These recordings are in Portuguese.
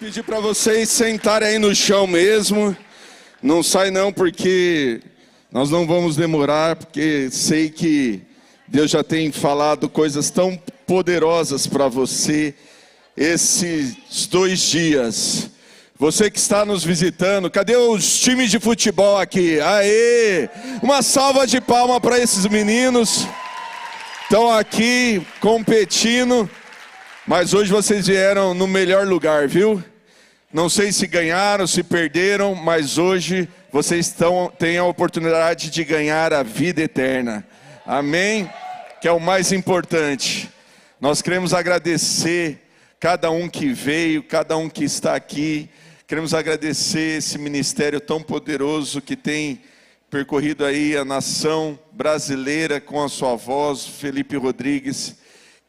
Pedir para vocês sentarem aí no chão mesmo. Não sai não, porque nós não vamos demorar, porque sei que Deus já tem falado coisas tão poderosas para você esses 2 dias. Você que está nos visitando, cadê os times de futebol aqui? Aê! Uma salva de palmas para esses meninos. Estão aqui competindo, mas hoje vocês vieram no melhor lugar, viu? Não sei se ganharam, se perderam, mas hoje vocês têm a oportunidade de ganhar a vida eterna. Amém? Que é o mais importante. Nós queremos agradecer cada um que veio, cada um que está aqui. Queremos agradecer esse ministério tão poderoso que tem percorrido aí a nação brasileira com a sua voz, Felipe Rodrigues,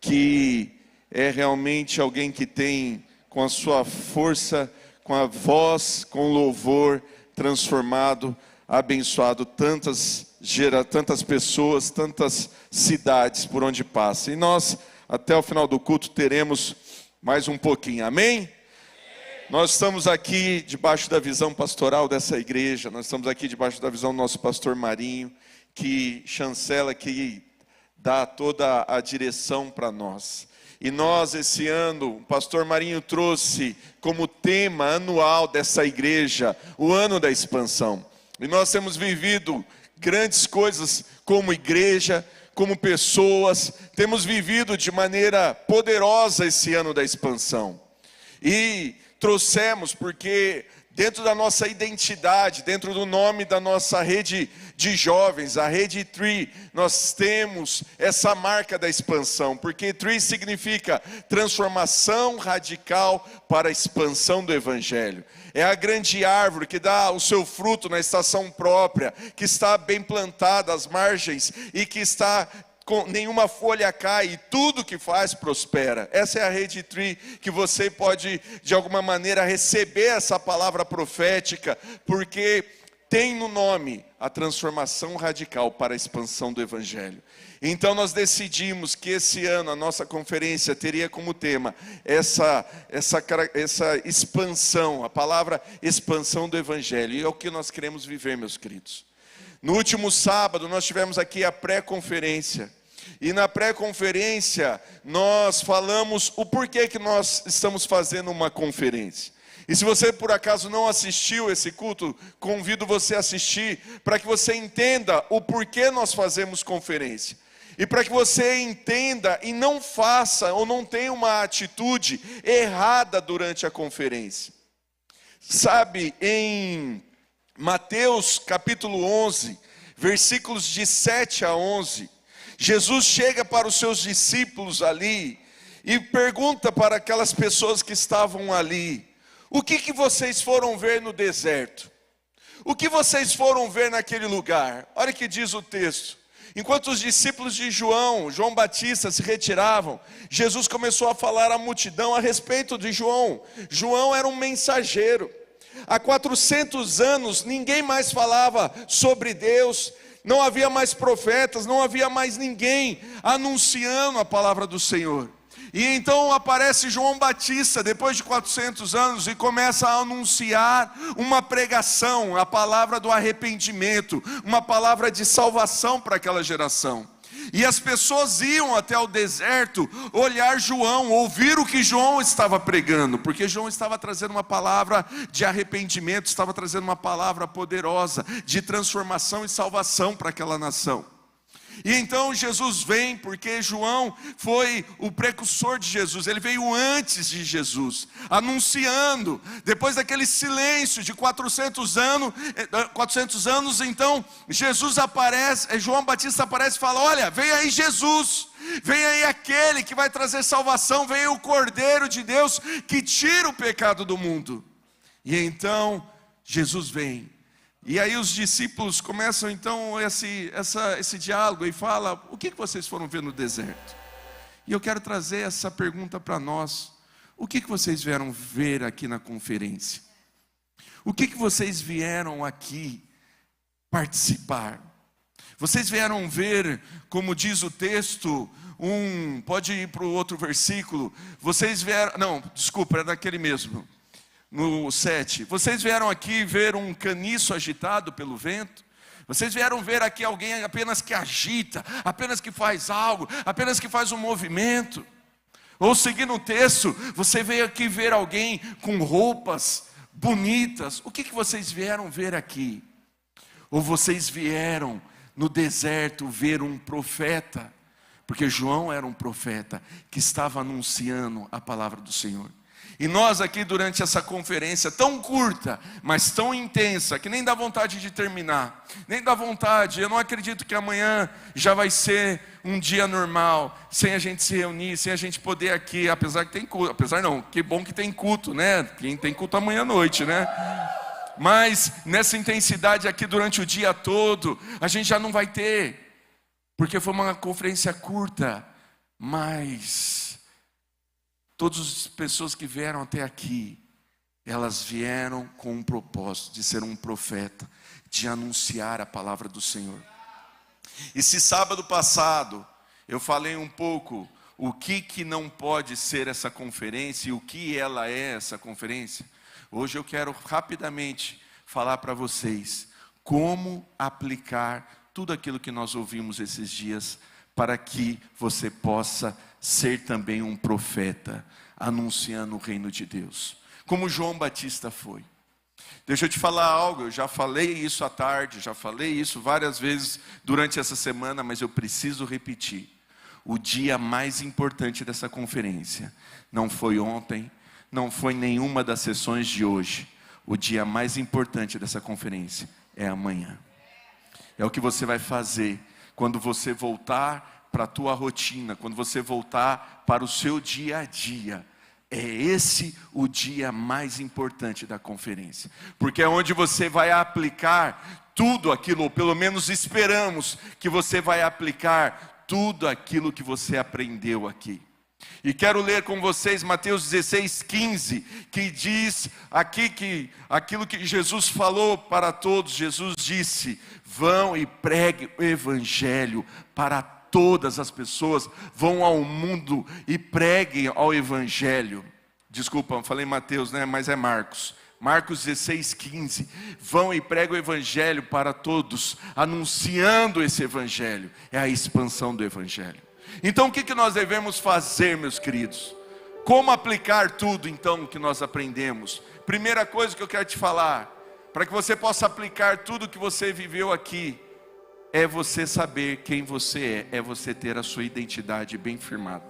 que é realmente alguém que tem, com a sua força, com a voz, com louvor, transformado, abençoado tantas pessoas, tantas cidades por onde passa. E nós, até o final do culto, teremos mais um pouquinho, amém? Nós estamos aqui debaixo da visão pastoral dessa igreja, nós estamos aqui debaixo da visão do nosso pastor Marinho, que chancela, que dá toda a direção para nós. E nós, esse ano, o pastor Marinho trouxe como tema anual dessa igreja, o ano da expansão. E nós temos vivido grandes coisas como igreja, como pessoas, temos vivido de maneira poderosa esse ano da expansão. E trouxemos porque dentro da nossa identidade, dentro do nome da nossa rede de jovens, a Rede Tree, nós temos essa marca da expansão, porque Tree significa transformação radical para a expansão do Evangelho. É a grande árvore que dá o seu fruto na estação própria, que está bem plantada às margens e que está com nenhuma folha cai e tudo que faz prospera. Essa é a Rede Tree, que você pode de alguma maneira receber essa palavra profética, porque tem no nome a transformação radical para a expansão do Evangelho. Então nós decidimos que esse ano a nossa conferência teria como tema essa expansão, a palavra expansão do Evangelho. E é o que nós queremos viver, meus queridos. No último sábado nós tivemos aqui a pré-conferência. E na pré-conferência nós falamos o porquê que nós estamos fazendo uma conferência. E se você por acaso não assistiu esse culto, convido você a assistir para que você entenda o porquê nós fazemos conferência. E para que você entenda e não faça ou não tenha uma atitude errada durante a conferência. Sabe, em Mateus capítulo 11, versículos de 7 a 11, Jesus chega para os seus discípulos ali e pergunta para aquelas pessoas que estavam ali: o que vocês foram ver no deserto? O que vocês foram ver naquele lugar? Olha o que diz o texto. Enquanto os discípulos de João Batista se retiravam, Jesus começou a falar à multidão a respeito de João. João era um mensageiro. Há 400 anos ninguém mais falava sobre Deus, não havia mais profetas, não havia mais ninguém anunciando a palavra do Senhor. E então aparece João Batista, depois de 400 anos, e começa a anunciar uma pregação, a palavra do arrependimento, uma palavra de salvação para aquela geração. E as pessoas iam até o deserto olhar João, ouvir o que João estava pregando, porque João estava trazendo uma palavra de arrependimento, estava trazendo uma palavra poderosa de transformação e salvação para aquela nação. E então Jesus vem, porque João foi o precursor de Jesus, ele veio antes de Jesus, anunciando. Depois daquele silêncio de 400 anos, então Jesus aparece, João Batista aparece e fala: olha, vem aí Jesus, vem aí aquele que vai trazer salvação, vem aí o Cordeiro de Deus que tira o pecado do mundo. E então Jesus vem. E aí os discípulos começam então esse diálogo e fala: o que vocês foram ver no deserto? E eu quero trazer essa pergunta para nós: o que vocês vieram ver aqui na conferência? O que vocês vieram aqui participar? Vocês vieram ver, como diz o texto, pode ir para o outro versículo, vocês vieram, não, desculpa, é daquele mesmo. no 7. Vocês vieram aqui ver um caniço agitado pelo vento? Vocês vieram ver aqui alguém apenas que agita, apenas que faz algo, apenas que faz um movimento? Ou seguindo o texto, você veio aqui ver alguém com roupas bonitas? O que vocês vieram ver aqui? Ou vocês vieram no deserto ver um profeta? Porque João era um profeta que estava anunciando a palavra do Senhor. E nós aqui durante essa conferência tão curta, mas tão intensa, que nem dá vontade de terminar, nem dá vontade. Eu não acredito que amanhã já vai ser um dia normal, sem a gente se reunir, sem a gente poder aqui, apesar que tem culto, apesar não, que bom que tem culto, né? Quem tem culto amanhã à noite, né? Mas nessa intensidade aqui durante o dia todo, a gente já não vai ter, porque foi uma conferência curta, mas todas as pessoas que vieram até aqui, elas vieram com um propósito de ser um profeta, de anunciar a palavra do Senhor. E se sábado passado eu falei um pouco o que não pode ser essa conferência e o que ela é essa conferência, hoje eu quero rapidamente falar para vocês como aplicar tudo aquilo que nós ouvimos esses dias para que você possa ser também um profeta, anunciando o reino de Deus, como João Batista foi. Deixa eu te falar algo, eu já falei isso à tarde, já falei isso várias vezes durante essa semana, mas eu preciso repetir. O dia mais importante dessa conferência não foi ontem, não foi nenhuma das sessões de hoje. O dia mais importante dessa conferência é amanhã. É o que você vai fazer quando você voltar para a tua rotina, quando você voltar para o seu dia a dia. É esse o dia mais importante da conferência, porque é onde você vai aplicar tudo aquilo, ou pelo menos esperamos que você vai aplicar tudo aquilo que você aprendeu aqui. E quero ler com vocês Mateus 16:15, que diz aqui que aquilo que Jesus falou para todos. Jesus disse: vão e preguem o evangelho para todas as pessoas, vão ao mundo e preguem ao evangelho. Desculpa, falei Mateus, né? Mas é Marcos. Marcos 16:15, vão e pregam o evangelho para todos, anunciando esse evangelho. É a expansão do evangelho. Então o que nós devemos fazer, meus queridos? Como aplicar tudo então que nós aprendemos? Primeira coisa que eu quero te falar, para que você possa aplicar tudo que você viveu aqui, é você saber quem você é você ter a sua identidade bem firmada.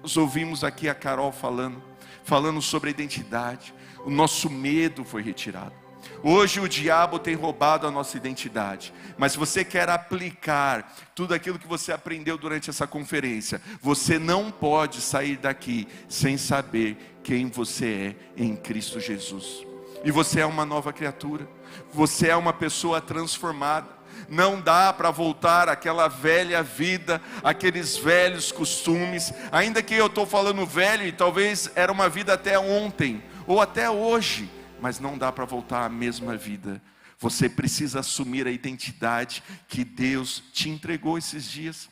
Nós ouvimos aqui a Carol falando sobre a identidade. O nosso medo foi retirado. Hoje o diabo tem roubado a nossa identidade, mas se você quer aplicar tudo aquilo que você aprendeu durante essa conferência, você não pode sair daqui sem saber quem você é em Cristo Jesus. E você é uma nova criatura, você é uma pessoa transformada. Não dá para voltar àquela velha vida, aqueles velhos costumes, ainda que eu estou falando velho, e talvez era uma vida até ontem, ou até hoje, mas não dá para voltar à mesma vida. Você precisa assumir a identidade que Deus te entregou esses dias.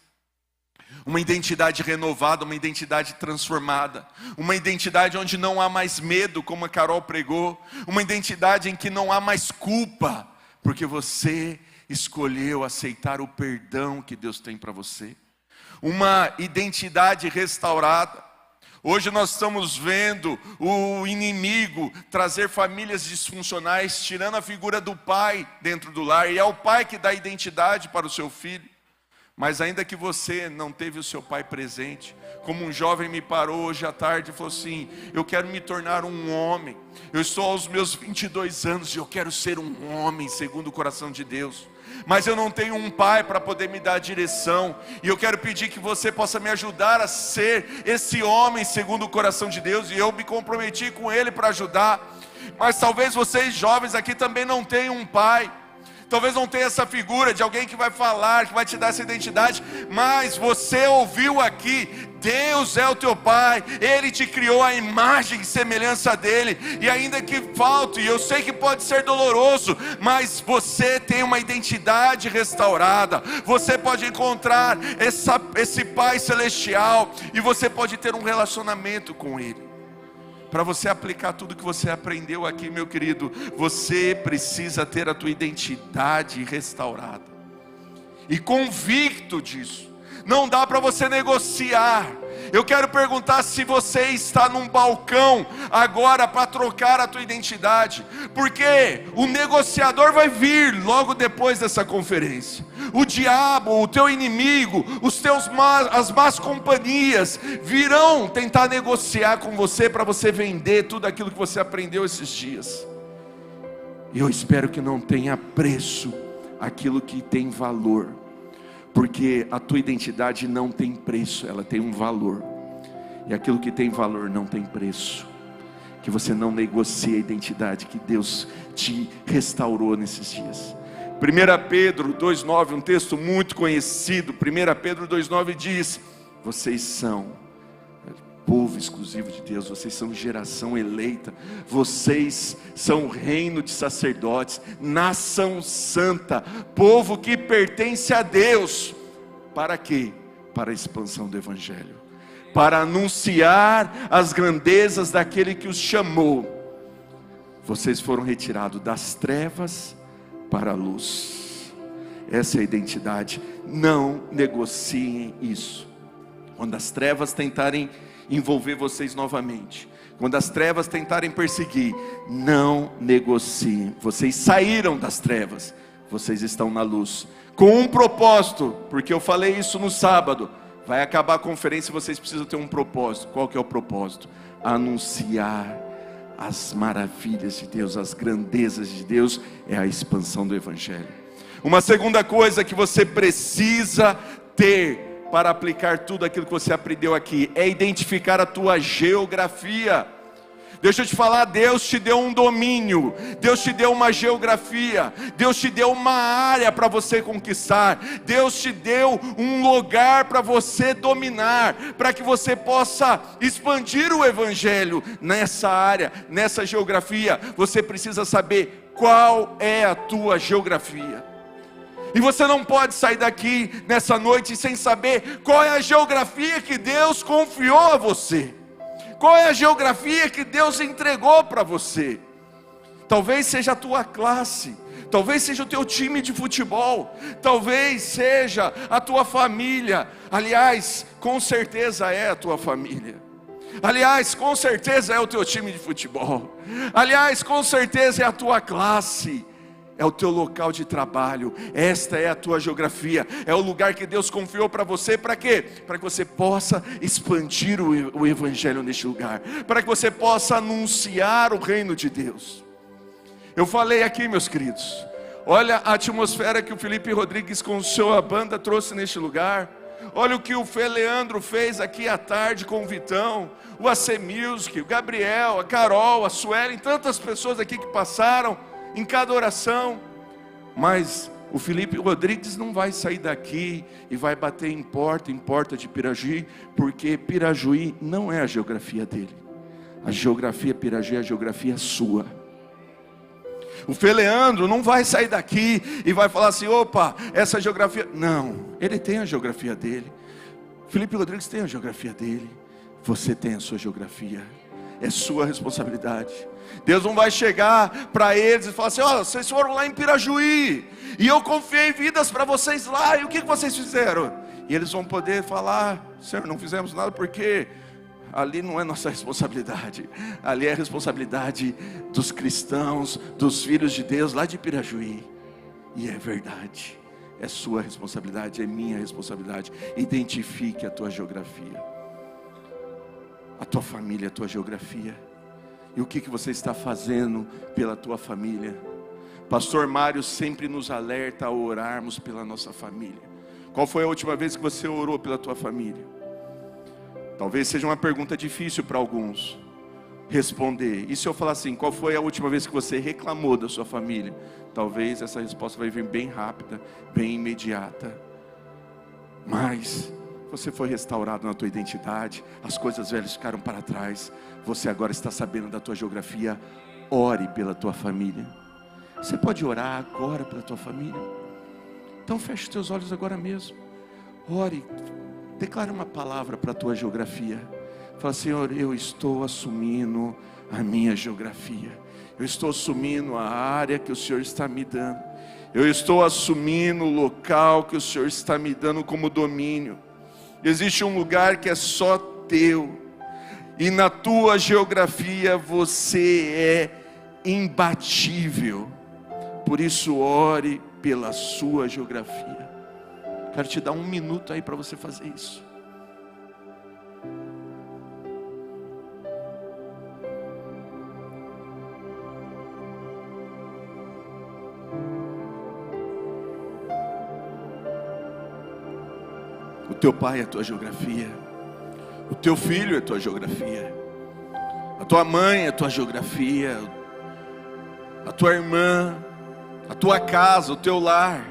Uma identidade renovada, uma identidade transformada, uma identidade onde não há mais medo, como a Carol pregou, uma identidade em que não há mais culpa, porque você escolheu aceitar o perdão que Deus tem para você. Uma identidade restaurada. Hoje nós estamos vendo o inimigo trazer famílias disfuncionais, tirando a figura do pai dentro do lar, e é o pai que dá identidade para o seu filho. Mas ainda que você não teve o seu pai presente, como um jovem me parou hoje à tarde e falou assim: eu quero me tornar um homem, eu estou aos meus 22 anos e eu quero ser um homem segundo o coração de Deus, mas eu não tenho um pai para poder me dar a direção, e eu quero pedir que você possa me ajudar a ser esse homem segundo o coração de Deus, e eu me comprometi com ele para ajudar. Mas talvez vocês jovens aqui também não tenham um pai, talvez não tenha essa figura de alguém que vai falar, que vai te dar essa identidade, mas você ouviu aqui, Deus é o teu pai, Ele te criou à imagem e semelhança dEle, e ainda que falte, e eu sei que pode ser doloroso, mas você tem uma identidade restaurada, você pode encontrar esse Pai Celestial, e você pode ter um relacionamento com Ele. Para você aplicar tudo que você aprendeu aqui, meu querido, você precisa ter a tua identidade restaurada. E convicto disso. Não dá para você negociar. Eu quero perguntar se você está num balcão agora para trocar a tua identidade, porque o negociador vai vir logo depois dessa conferência. O diabo, o teu inimigo, as más companhias virão tentar negociar com você para você vender tudo aquilo que você aprendeu esses dias. E eu espero que não tenha preço aquilo que tem valor, porque a tua identidade não tem preço, ela tem um valor. E aquilo que tem valor não tem preço. Que você não negocie a identidade que Deus te restaurou nesses dias. 1 Pedro 2,9, um texto muito conhecido. 1 Pedro 2,9 diz: vocês são povo exclusivo de Deus, vocês são geração eleita, vocês são reino de sacerdotes, nação santa, povo que pertence a Deus. Para quê? Para a expansão do Evangelho, para anunciar as grandezas daquele que os chamou. Vocês foram retirados das trevas para a luz. Essa é a identidade. Não negociem isso. Quando as trevas tentarem envolver vocês novamente, quando as trevas tentarem perseguir, não negociem. Vocês saíram das trevas, vocês estão na luz, com um propósito, porque eu falei isso no sábado. Vai acabar a conferência e vocês precisam ter um propósito. Qual que é o propósito? Anunciar as maravilhas de Deus, as grandezas de Deus, é a expansão do Evangelho. Uma segunda coisa que você precisa ter para aplicar tudo aquilo que você aprendeu aqui, é identificar a tua geografia. Deixa eu te falar, Deus te deu um domínio, Deus te deu uma geografia, Deus te deu uma área para você conquistar, Deus te deu um lugar para você dominar, para que você possa expandir o Evangelho nessa área, nessa geografia. Você precisa saber qual é a tua geografia. E você não pode sair daqui nessa noite sem saber qual é a geografia que Deus confiou a você. Qual é a geografia que Deus entregou para você? Talvez seja a tua classe, talvez seja o teu time de futebol, talvez seja a tua família. Aliás, com certeza é a tua família. Aliás, com certeza é o teu time de futebol. Aliás, com certeza é a tua classe. É o teu local de trabalho. Esta é a tua geografia. É o lugar que Deus confiou para você. Para quê? Para que você possa expandir o Evangelho neste lugar, para que você possa anunciar o reino de Deus. Eu falei aqui, meus queridos, olha a atmosfera que o Felipe Rodrigues com sua banda trouxe neste lugar. Olha o que o Fê Leandro fez aqui à tarde com o Vitão, o AC Music, o Gabriel, a Carol, a Suelen, tantas pessoas aqui que passaram em cada oração. Mas o Felipe Rodrigues não vai sair daqui e vai bater em porta de Pirajuí, porque Pirajuí não é a geografia dele. A geografia Pirajuí é a geografia sua. O Fê Leandro não vai sair daqui e vai falar assim: opa, essa geografia. Não, ele tem a geografia dele. Felipe Rodrigues tem a geografia dele. Você tem a sua geografia. É sua responsabilidade. Deus não vai chegar para eles e falar assim: ó, vocês foram lá em Pirajuí e eu confiei vidas para vocês lá, e o que vocês fizeram? E eles vão poder falar: Senhor, não fizemos nada, porque ali não é nossa responsabilidade, ali é a responsabilidade dos cristãos, dos filhos de Deus lá de Pirajuí. E é verdade, é sua responsabilidade, é minha responsabilidade. Identifique a tua geografia, a tua família, a tua geografia. E o que você está fazendo pela tua família? Pastor Mário sempre nos alerta a orarmos pela nossa família. Qual foi a última vez que você orou pela tua família? Talvez seja uma pergunta difícil para alguns responder. E se eu falar assim: qual foi a última vez que você reclamou da sua família? Talvez essa resposta vai vir bem rápida, bem imediata. Mas você foi restaurado na tua identidade, as coisas velhas ficaram para trás, você agora está sabendo da tua geografia. Ore pela tua família. Você pode orar agora pela tua família? Então feche os teus olhos agora mesmo. Ore, declare uma palavra para a tua geografia. Fala: Senhor, eu estou assumindo a minha geografia. Eu estou assumindo a área que o Senhor está me dando. Eu estou assumindo o local que o Senhor está me dando como domínio. Existe um lugar que é só teu. E na tua geografia você é imbatível. Por isso ore pela sua geografia. Quero te dar 1 minuto aí para você fazer isso. O teu pai é a tua geografia. O teu filho é a tua geografia. A tua mãe é a tua geografia. A tua irmã, a tua casa, o teu lar.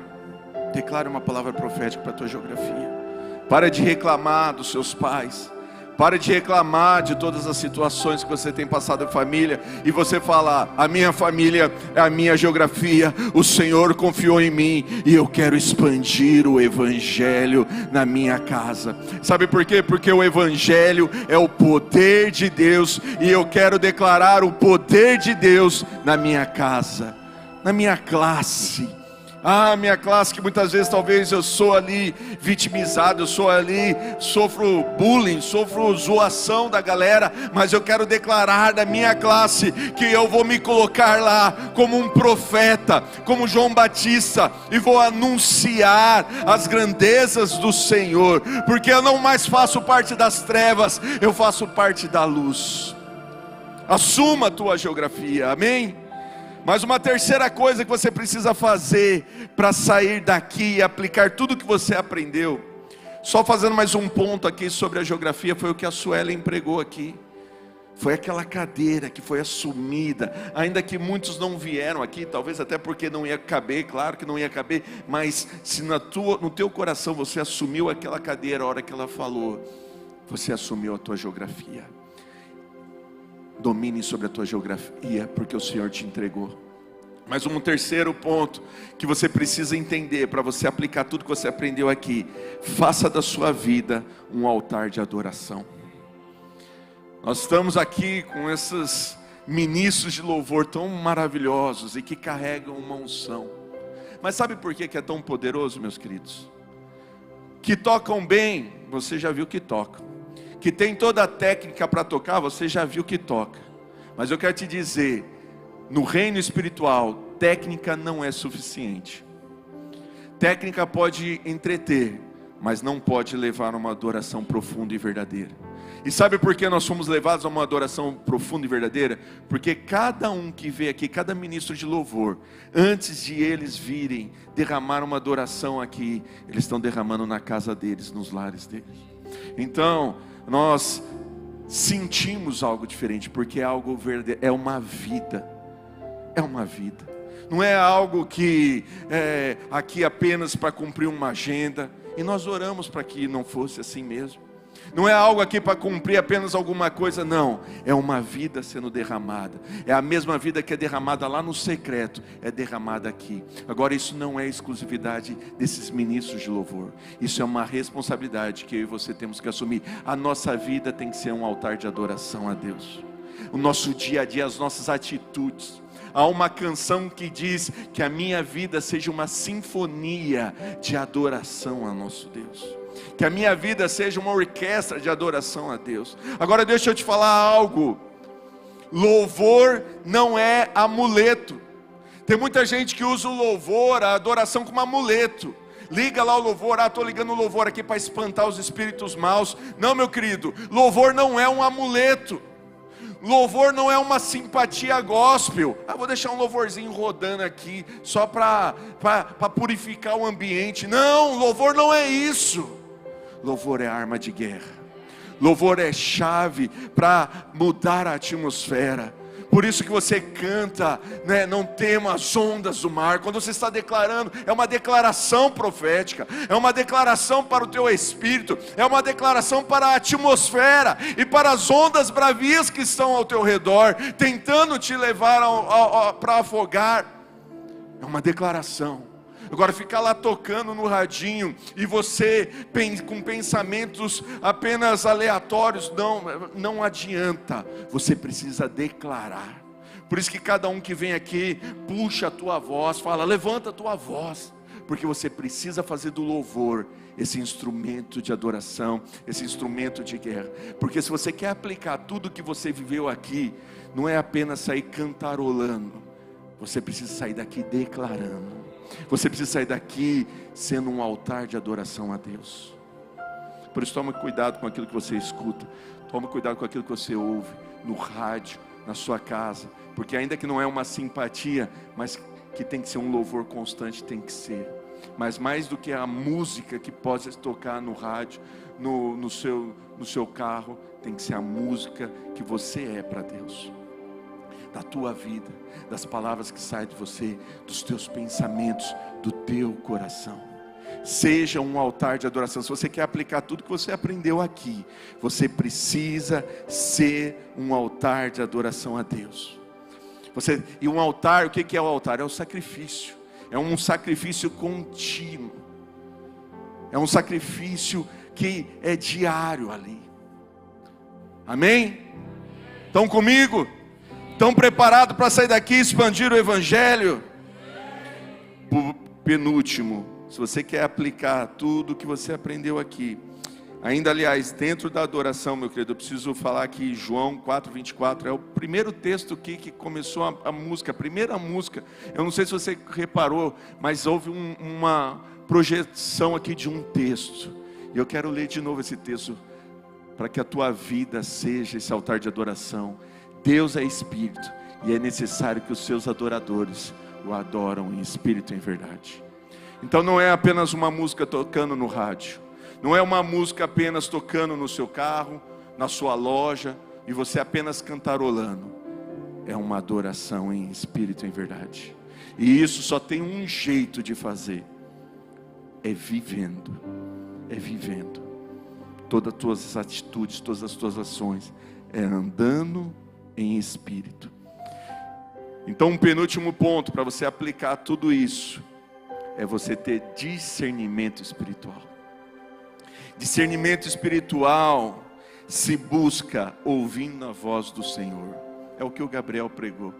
Declare uma palavra profética para a tua geografia. Para de reclamar dos seus pais. Para de reclamar de todas as situações que você tem passado em família. E você fala: a minha família é a minha geografia. O Senhor confiou em mim. E eu quero expandir o Evangelho na minha casa. Sabe por quê? Porque o Evangelho é o poder de Deus. E eu quero declarar o poder de Deus na minha casa, na minha classe. Minha classe, que muitas vezes talvez eu sou ali vitimizado, eu sou ali, sofro bullying, sofro zoação da galera, mas eu quero declarar da minha classe que eu vou me colocar lá como um profeta, como João Batista, e vou anunciar as grandezas do Senhor, porque eu não mais faço parte das trevas, eu faço parte da luz. Assuma a tua geografia, amém? Mas uma terceira coisa que você precisa fazer para sair daqui e aplicar tudo que você aprendeu, só fazendo mais um ponto aqui sobre a geografia, foi o que a Suelen pregou aqui. Foi aquela cadeira que foi assumida, ainda que muitos não vieram aqui, talvez até porque não ia caber, claro que não ia caber, mas se no teu coração você assumiu aquela cadeira a hora que ela falou, você assumiu a tua geografia. Domine sobre a tua geografia, porque o Senhor te entregou. Mas um terceiro ponto que você precisa entender para você aplicar tudo que você aprendeu aqui: faça da sua vida um altar de adoração. Nós estamos aqui com esses ministros de louvor tão maravilhosos e que carregam uma unção. Mas sabe por que é tão poderoso, meus queridos? Que tocam bem, você já viu que tocam. Que tem toda a técnica para tocar, você já viu que toca. Mas eu quero te dizer, no reino espiritual, técnica não é suficiente. Técnica pode entreter, mas não pode levar a uma adoração profunda e verdadeira. E sabe por que nós somos levados a uma adoração profunda e verdadeira? Porque cada um que vê aqui, cada ministro de louvor, antes de eles virem derramar uma adoração aqui, eles estão derramando na casa deles, nos lares deles. Então, nós sentimos algo diferente, porque é algo verdadeiro, é uma vida. É uma vida. Não é algo que é aqui apenas para cumprir uma agenda. E nós oramos para que não fosse assim mesmo. Não é algo aqui para cumprir apenas alguma coisa, não. É uma vida sendo derramada. É a mesma vida que é derramada lá no secreto, é derramada aqui. Agora, isso não é exclusividade desses ministros de louvor. Isso é uma responsabilidade que eu e você temos que assumir. A nossa vida tem que ser um altar de adoração a Deus. O nosso dia a dia, as nossas atitudes. Há uma canção que diz que a minha vida seja uma sinfonia de adoração a nosso Deus. Que a minha vida seja uma orquestra de adoração a Deus. Agora deixa eu te falar algo. Louvor não é amuleto. Tem muita gente que usa o louvor, a adoração, como amuleto. Liga lá o louvor, estou ligando o louvor aqui para espantar os espíritos maus. Não, meu querido, louvor não é um amuleto. Louvor não é uma simpatia gospel. Vou deixar um louvorzinho rodando aqui só para purificar o ambiente. Não, louvor não é isso. Louvor é arma de guerra. Louvor é chave para mudar a atmosfera. Por isso que você canta, né? Não tema as ondas do mar. Quando você está declarando, é uma declaração profética, é uma declaração para o teu espírito, é uma declaração para a atmosfera e para as ondas bravias que estão ao teu redor, tentando te levar para afogar. É uma declaração. Agora ficar lá tocando no radinho e você com pensamentos apenas aleatórios, não adianta. Você precisa declarar. Por isso que cada um que vem aqui puxa a tua voz, fala, levanta a tua voz, porque você precisa fazer do louvor esse instrumento de adoração, esse instrumento de guerra. Porque se você quer aplicar tudo que você viveu aqui, não é apenas sair cantarolando, você precisa sair daqui declarando. Você precisa sair daqui sendo um altar de adoração a Deus. Por isso toma cuidado com aquilo que você escuta, toma cuidado com aquilo que você ouve no rádio, na sua casa, porque ainda que não é uma simpatia, mas que tem que ser um louvor constante, tem que ser. Mas mais do que a música que pode tocar no rádio, no seu carro, tem que ser a música que você é para Deus, da tua vida, das palavras que saem de você, dos teus pensamentos, do teu coração. Seja um altar de adoração. Se você quer aplicar tudo que você aprendeu aqui, você precisa ser um altar de adoração a Deus. E um altar, o que é o altar? É o sacrifício. É um sacrifício contínuo. É um sacrifício que é diário ali. Amém? Estão comigo? Estão preparados para sair daqui e expandir o Evangelho? Penúltimo, se você quer aplicar tudo que você aprendeu aqui, ainda aliás, dentro da adoração, meu querido, eu preciso falar que João 4:24 é o primeiro texto que começou a música, a primeira música. Eu não sei se você reparou, mas houve uma projeção aqui de um texto, e eu quero ler de novo esse texto, para que a tua vida seja esse altar de adoração. Deus é Espírito, e é necessário que os seus adoradores o adoram em Espírito e em verdade. Então não é apenas uma música tocando no rádio, não é uma música apenas tocando no seu carro, na sua loja, e você apenas cantarolando. É uma adoração em Espírito e em verdade. E isso só tem um jeito de fazer, é vivendo. Todas as tuas atitudes, todas as tuas ações, é andando em Espírito. Então um penúltimo ponto para você aplicar tudo isso, é você ter discernimento espiritual. Discernimento espiritual se busca ouvindo a voz do Senhor. É o que o Gabriel pregou.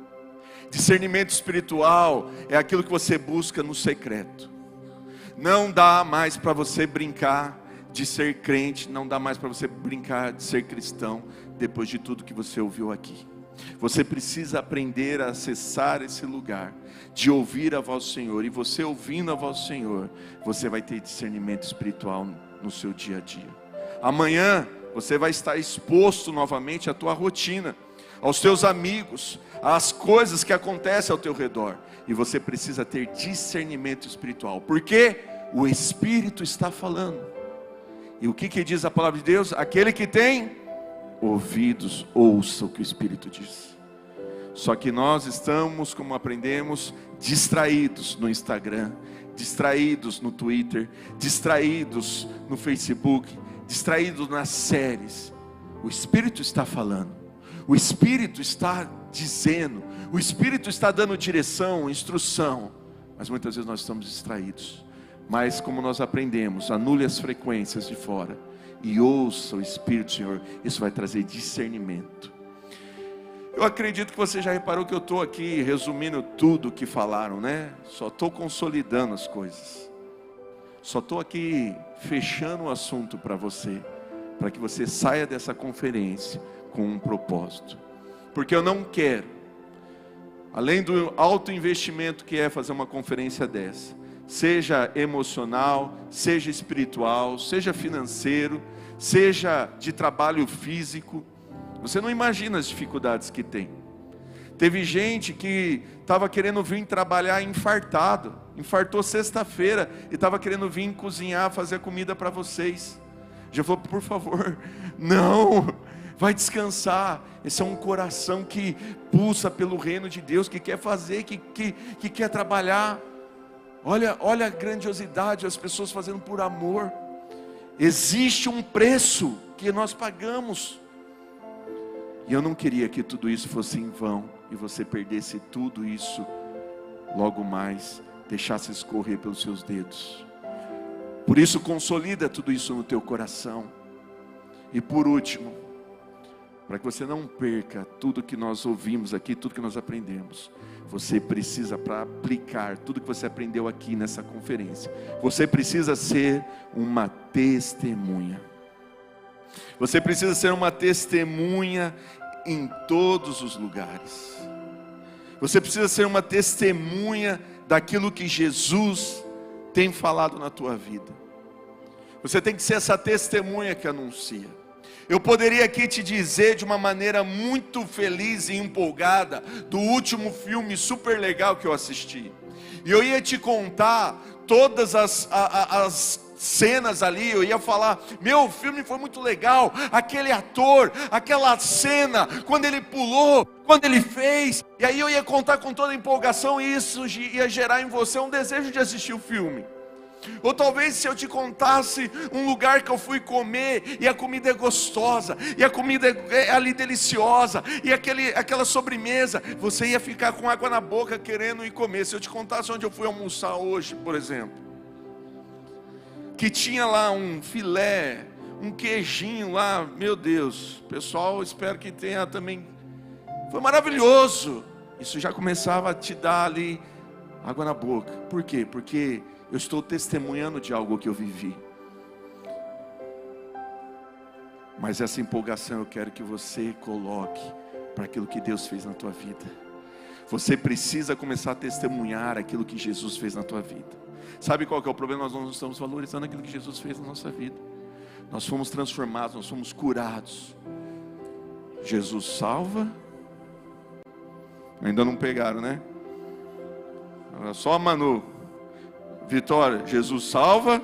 Discernimento espiritual é aquilo que você busca no secreto. Não dá mais para você brincar de ser crente, não dá mais para você brincar de ser cristão, depois de tudo que você ouviu aqui. Você precisa aprender a acessar esse lugar, de ouvir a voz do Senhor. E você ouvindo a voz do Senhor, você vai ter discernimento espiritual no seu dia a dia. Amanhã você vai estar exposto novamente à tua rotina, aos teus amigos, às coisas que acontecem ao teu redor. E você precisa ter discernimento espiritual, porque o Espírito está falando. E o que diz a palavra de Deus? Aquele que tem ouvidos, ouça o que o Espírito diz. Só que nós estamos, como aprendemos, distraídos no Instagram, distraídos no Twitter, distraídos no Facebook, distraídos nas séries. O Espírito está falando, o Espírito está dizendo, o Espírito está dando direção, instrução, mas muitas vezes nós estamos distraídos. Mas como nós aprendemos, anule as frequências de fora e ouça o Espírito do Senhor. Isso vai trazer discernimento. Eu acredito que você já reparou que eu estou aqui resumindo tudo o que falaram, né? Só estou consolidando as coisas. Só estou aqui fechando o assunto para você, para que você saia dessa conferência com um propósito. Porque eu não quero, além do alto investimento que é fazer uma conferência dessa, seja emocional, seja espiritual, seja financeiro, seja de trabalho físico, você não imagina as dificuldades que tem. Teve gente que estava querendo vir trabalhar infartado, infartou sexta-feira e estava querendo vir cozinhar, fazer comida para vocês. Já falou, por favor, não, vai descansar. Esse é um coração que pulsa pelo reino de Deus, que quer fazer, que quer trabalhar. Olha a grandiosidade, as pessoas fazendo por amor. Existe um preço que nós pagamos. E eu não queria que tudo isso fosse em vão e você perdesse tudo isso logo mais deixasse escorrer pelos seus dedos. Por isso, consolida tudo isso no teu coração. E por último, para que você não perca tudo que nós ouvimos aqui, tudo que nós aprendemos, você precisa, para aplicar tudo que você aprendeu aqui nessa conferência, você precisa ser uma testemunha. Você precisa ser uma testemunha em todos os lugares. Você precisa ser uma testemunha daquilo que Jesus tem falado na tua vida. Você tem que ser essa testemunha que anuncia. Eu poderia aqui te dizer de uma maneira muito feliz e empolgada do último filme super legal que eu assisti. E eu ia te contar todas as cenas ali, eu ia falar, meu, o filme foi muito legal, aquele ator, aquela cena, quando ele pulou, quando ele fez, e aí eu ia contar com toda a empolgação, e isso ia gerar em você um desejo de assistir o filme. Ou talvez se eu te contasse um lugar que eu fui comer, e a comida é gostosa, e a comida é ali deliciosa, e aquela sobremesa, você ia ficar com água na boca querendo ir comer. Se eu te contasse onde eu fui almoçar hoje, por exemplo, que tinha lá um filé, um queijinho lá, meu Deus, pessoal, espero que tenha também, foi maravilhoso. Isso já começava a te dar ali água na boca. Por quê? Porque eu estou testemunhando de algo que eu vivi. Mas essa empolgação eu quero que você coloque para aquilo que Deus fez na tua vida. Você precisa começar a testemunhar aquilo que Jesus fez na tua vida. Sabe qual que é o problema? Nós não estamos valorizando aquilo que Jesus fez na nossa vida. Nós fomos transformados, nós fomos curados. Jesus salva. Ainda não pegaram, né? Só a Manu. Vitória, Jesus salva.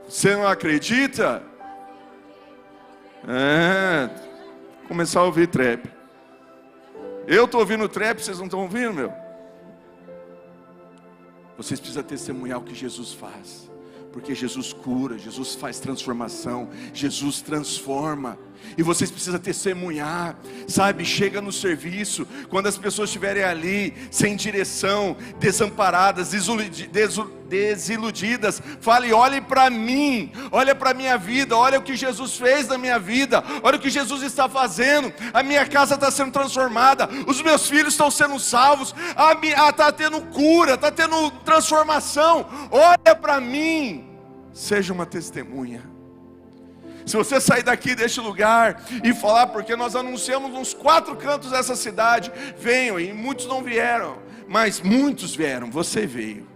Você não acredita? Começar a ouvir trap. Eu estou ouvindo trap, vocês não estão ouvindo, meu? Vocês precisam testemunhar o que Jesus faz. Porque Jesus cura, Jesus faz transformação, Jesus transforma. E vocês precisam testemunhar, sabe? Chega no serviço, quando as pessoas estiverem ali, sem direção, desamparadas, desiludidas, fale, olhe para mim, olha para a minha vida, olha o que Jesus fez na minha vida, olha o que Jesus está fazendo, a minha casa está sendo transformada, os meus filhos estão sendo salvos, está tendo cura, está tendo transformação, olha para mim, seja uma testemunha. Se você sair daqui deste lugar e falar, porque nós anunciamos nos 4 cantos dessa cidade, venham, e muitos não vieram, mas muitos vieram, você veio.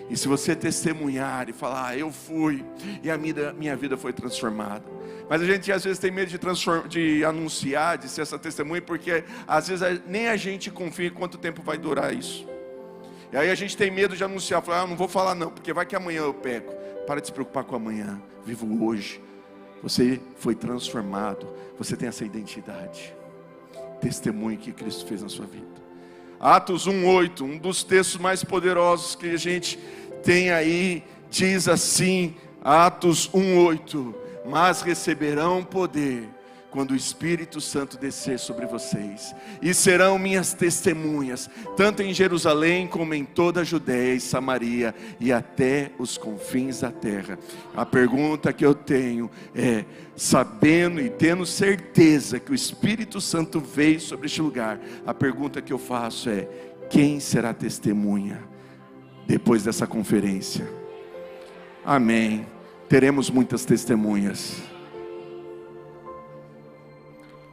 E se você testemunhar e falar, eu fui, e a minha vida foi transformada. Mas a gente às vezes tem medo de anunciar, de ser essa testemunha, porque às vezes nem a gente confia em quanto tempo vai durar isso. E aí a gente tem medo de anunciar, falar, não vou falar não, porque vai que amanhã eu peco. Para de se preocupar com amanhã, vivo hoje. Você foi transformado, você tem essa identidade. Testemunho que Cristo fez na sua vida. Atos 1:8, um dos textos mais poderosos que a gente tem aí, diz assim, Atos 1:8, mas receberão poder quando o Espírito Santo descer sobre vocês, e serão minhas testemunhas, tanto em Jerusalém como em toda a Judéia e Samaria, e até os confins da terra. A pergunta que eu tenho é, sabendo e tendo certeza que o Espírito Santo veio sobre este lugar, a pergunta que eu faço é, quem será testemunha depois dessa conferência? Amém. Teremos muitas testemunhas.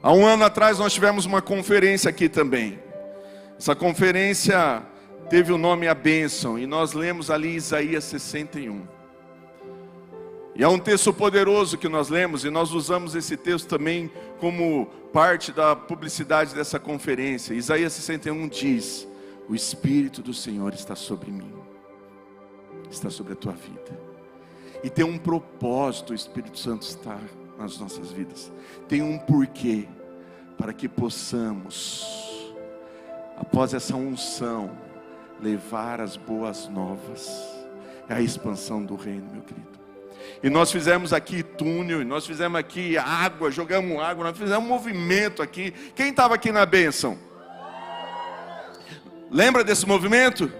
Há um ano atrás nós tivemos uma conferência aqui também. Essa conferência teve o nome A Bênção, e nós lemos ali Isaías 61. E é um texto poderoso que nós lemos, e nós usamos esse texto também como parte da publicidade dessa conferência. Isaías 61 diz, o Espírito do Senhor está sobre mim, está sobre a tua vida. E tem um propósito, o Espírito Santo está nas nossas vidas. Tem um porquê, para que possamos, após essa unção, levar as boas novas. É a expansão do reino, meu querido. E nós fizemos aqui túnel, nós fizemos aqui água, jogamos água, nós fizemos um movimento aqui. Quem estava aqui na bênção? Lembra desse movimento?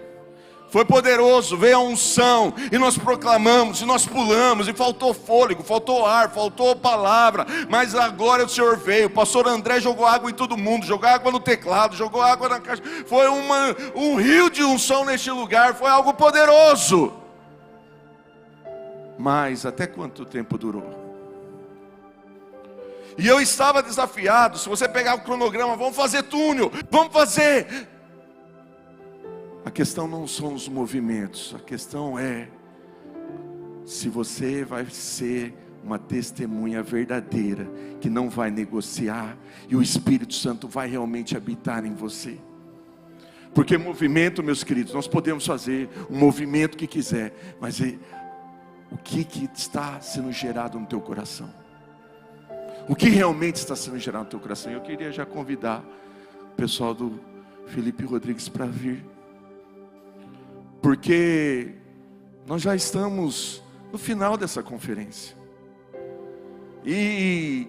Foi poderoso, veio a unção, e nós proclamamos, e nós pulamos, e faltou fôlego, faltou ar, faltou palavra, mas a glória do Senhor veio. O pastor André jogou água em todo mundo, jogou água no teclado, jogou água na caixa. Foi um rio de unção neste lugar, foi algo poderoso. Mas até quanto tempo durou? E eu estava desafiado. Se você pegar o cronograma, vamos fazer túnel, vamos fazer. A questão não são os movimentos, a questão é se você vai ser uma testemunha verdadeira, que não vai negociar, e o Espírito Santo vai realmente habitar em você. Porque movimento, meus queridos, nós podemos fazer um movimento que quiser, mas o que está sendo gerado no teu coração? O que realmente está sendo gerado no teu coração? Eu queria já convidar o pessoal do Felipe Rodrigues para vir, porque nós já estamos no final dessa conferência, e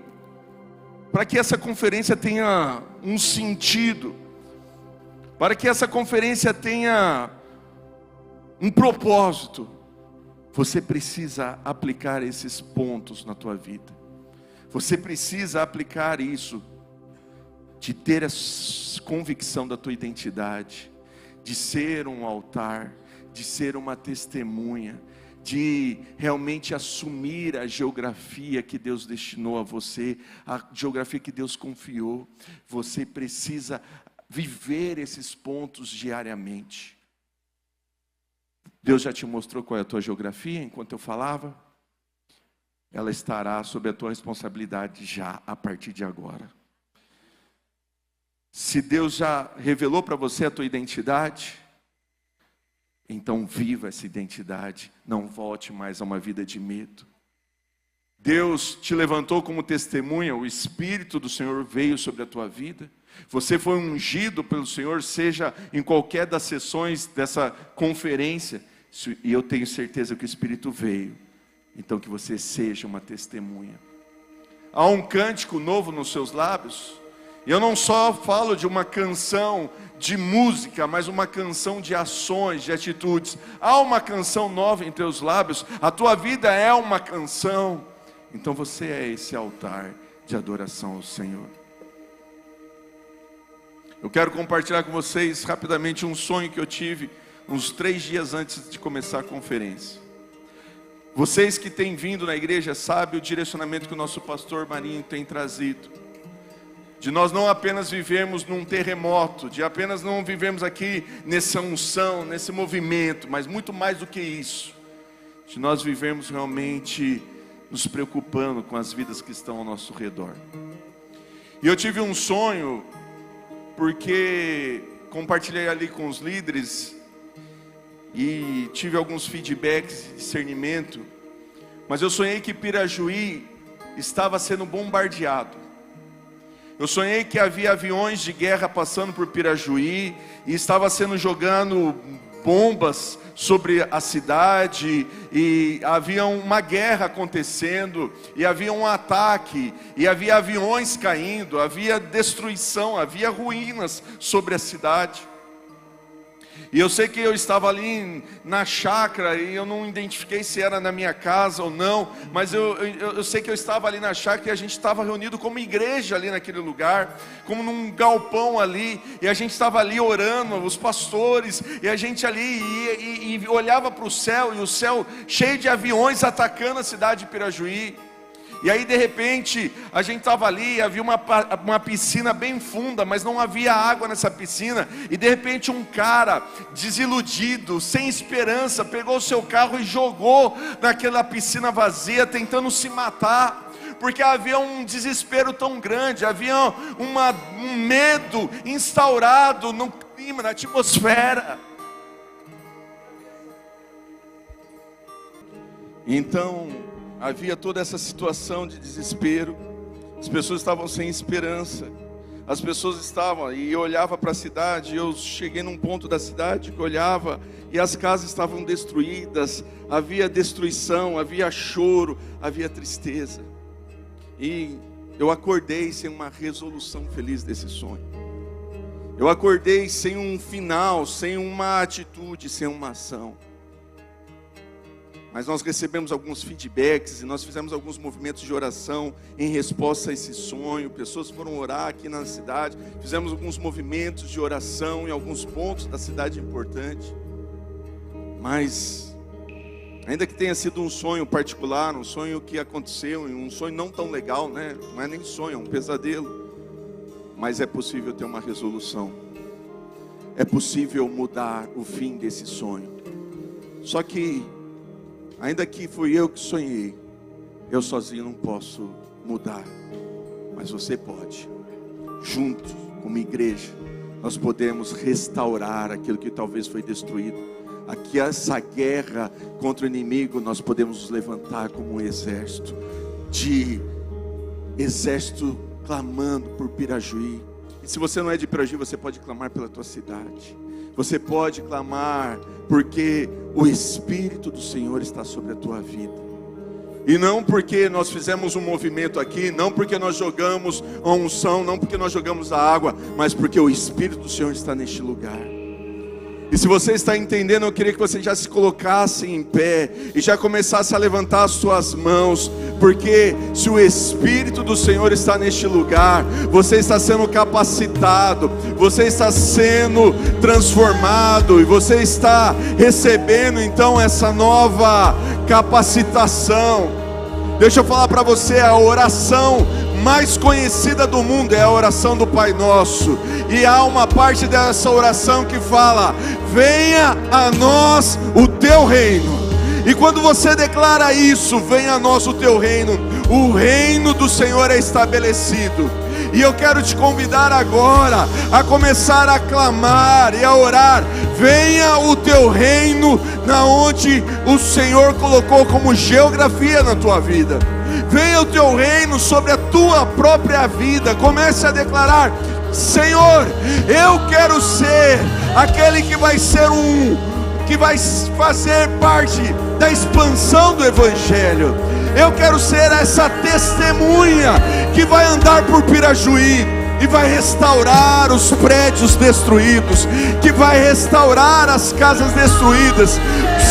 para que essa conferência tenha um sentido, para que essa conferência tenha um propósito, você precisa aplicar esses pontos na tua vida. Você precisa aplicar isso, de ter a convicção da tua identidade, de ser um altar, de ser uma testemunha, de realmente assumir a geografia que Deus destinou a você, a geografia que Deus confiou. Você precisa viver esses pontos diariamente. Deus já te mostrou qual é a tua geografia enquanto eu falava? Ela estará sob a tua responsabilidade já a partir de agora. Se Deus já revelou para você a tua identidade, então viva essa identidade, não volte mais a uma vida de medo. Deus te levantou como testemunha, o Espírito do Senhor veio sobre a tua vida, você foi ungido pelo Senhor, seja em qualquer das sessões dessa conferência, e eu tenho certeza que o Espírito veio, então que você seja uma testemunha. Há um cântico novo nos seus lábios. Eu não só falo de uma canção de música, mas uma canção de ações, de atitudes. Há uma canção nova em teus lábios. A tua vida é uma canção. Então você é esse altar de adoração ao Senhor. Eu quero compartilhar com vocês rapidamente um sonho que eu tive uns 3 dias antes de começar a conferência. Vocês que têm vindo na igreja sabem o direcionamento que o nosso pastor Marinho tem trazido, de nós não apenas vivemos num terremoto, de apenas não vivemos aqui nessa unção, nesse movimento, mas muito mais do que isso, de nós vivemos realmente nos preocupando com as vidas que estão ao nosso redor. E eu tive um sonho, porque compartilhei ali com os líderes, e tive alguns feedbacks, discernimento, mas eu sonhei que Pirajuí estava sendo bombardeado. Eu sonhei que havia aviões de guerra passando por Pirajuí, e estava sendo jogando bombas sobre a cidade, e havia uma guerra acontecendo, e havia um ataque, e havia aviões caindo, havia destruição, havia ruínas sobre a cidade. E eu sei que eu estava ali na chácara, e eu não identifiquei se era na minha casa ou não, mas eu sei que eu estava ali na chácara, e a gente estava reunido como igreja ali naquele lugar, como num galpão ali, e a gente estava ali orando, os pastores, e a gente ali e olhava para o céu, e o céu cheio de aviões atacando a cidade de Pirajuí. E aí de repente a gente estava ali, havia uma piscina bem funda, mas não havia água nessa piscina. E de repente um cara desiludido, sem esperança, pegou o seu carro e jogou naquela piscina vazia, tentando se matar, porque havia um desespero tão grande, havia um medo instaurado no clima, na atmosfera. Então havia toda essa situação de desespero, as pessoas estavam sem esperança, as pessoas estavam, e eu olhava para a cidade, eu cheguei num ponto da cidade que eu olhava, e as casas estavam destruídas, havia destruição, havia choro, havia tristeza, e eu acordei sem uma resolução feliz desse sonho. Eu acordei sem um final, sem uma atitude, sem uma ação. Mas nós recebemos alguns feedbacks e nós fizemos alguns movimentos de oração em resposta a esse sonho. Pessoas foram orar aqui na cidade. Fizemos alguns movimentos de oração em alguns pontos da cidade importante. Mas, ainda que tenha sido um sonho particular, um sonho que aconteceu, um sonho não tão legal, né? Não é nem sonho, é um pesadelo. Mas é possível ter uma resolução. É possível mudar o fim desse sonho. Só que, ainda que fui eu que sonhei, eu sozinho não posso mudar. Mas você pode. Juntos, como igreja, nós podemos restaurar aquilo que talvez foi destruído. Aqui essa guerra contra o inimigo, nós podemos nos levantar como um exército. Exército clamando por Pirajuí. E se você não é de Pirajuí, você pode clamar pela tua cidade. Você pode clamar porque o Espírito do Senhor está sobre a tua vida. E não porque nós fizemos um movimento aqui, não porque nós jogamos a unção, não porque nós jogamos a água, mas porque o Espírito do Senhor está neste lugar. E se você está entendendo, eu queria que você já se colocasse em pé e já começasse a levantar as suas mãos, porque se o Espírito do Senhor está neste lugar, você está sendo capacitado, você está sendo transformado e você está recebendo então essa nova capacitação. Deixa eu falar para você, a oração mais conhecida do mundo é a oração do Pai Nosso. E há uma parte dessa oração que fala: venha a nós o teu reino. E quando você declara isso, venha a nós o teu reino, o reino do Senhor é estabelecido. E eu quero te convidar agora a começar a clamar e a orar: venha o teu reino, na onde o Senhor colocou como geografia na tua vida. Venha o teu reino sobre a tua própria vida. Comece a declarar: Senhor, eu quero ser aquele que vai fazer parte da expansão do Evangelho. Eu quero ser essa testemunha que vai andar por Pirajuí e vai restaurar os prédios destruídos, que vai restaurar as casas destruídas.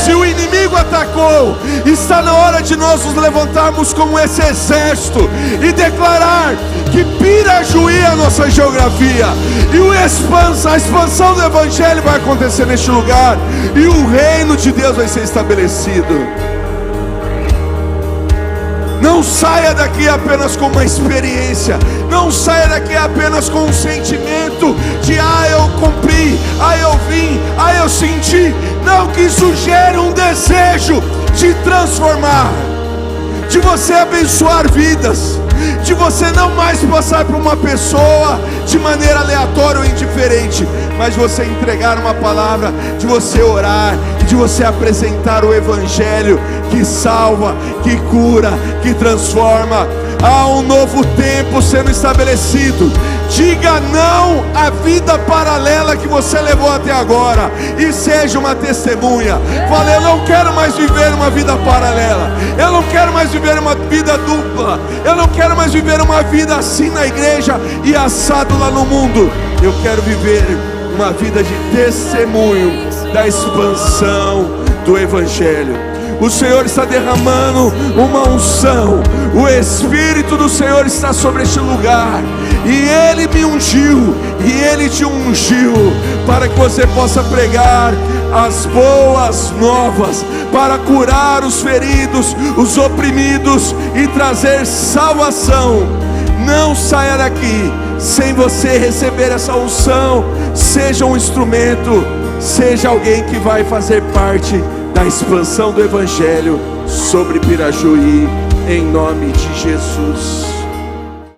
Se o inimigo atacou, está na hora de nós nos levantarmos como esse exército e declarar que Pirajuí é a nossa geografia, e a expansão do Evangelho vai acontecer neste lugar, e o reino de Deus vai ser estabelecido. Não saia daqui apenas com uma experiência, não saia daqui apenas com um sentimento de eu cumpri, eu vim, eu senti. Não, que isso gere um desejo de transformar, de você abençoar vidas, de você não mais passar por uma pessoa de maneira aleatória ou indiferente, mas você entregar uma palavra, de você orar e de você apresentar o Evangelho que salva, que cura, que transforma. Há um novo tempo sendo estabelecido. Diga não à vida paralela que você levou até agora e seja uma testemunha. Fale: eu não quero mais viver uma vida paralela, eu não quero mais viver uma vida dupla, eu não quero mais viver uma vida assim na igreja e assado lá no mundo. Eu quero viver uma vida de testemunho da expansão do Evangelho. O Senhor está derramando uma unção, o Espírito do Senhor está sobre este lugar, e Ele me ungiu, e Ele te ungiu, para que você possa pregar as boas novas, para curar os feridos, os oprimidos, e trazer salvação. Não saia daqui sem você receber essa unção. Seja um instrumento, seja alguém que vai fazer parte da expansão do Evangelho sobre Pirajuí, em nome de Jesus.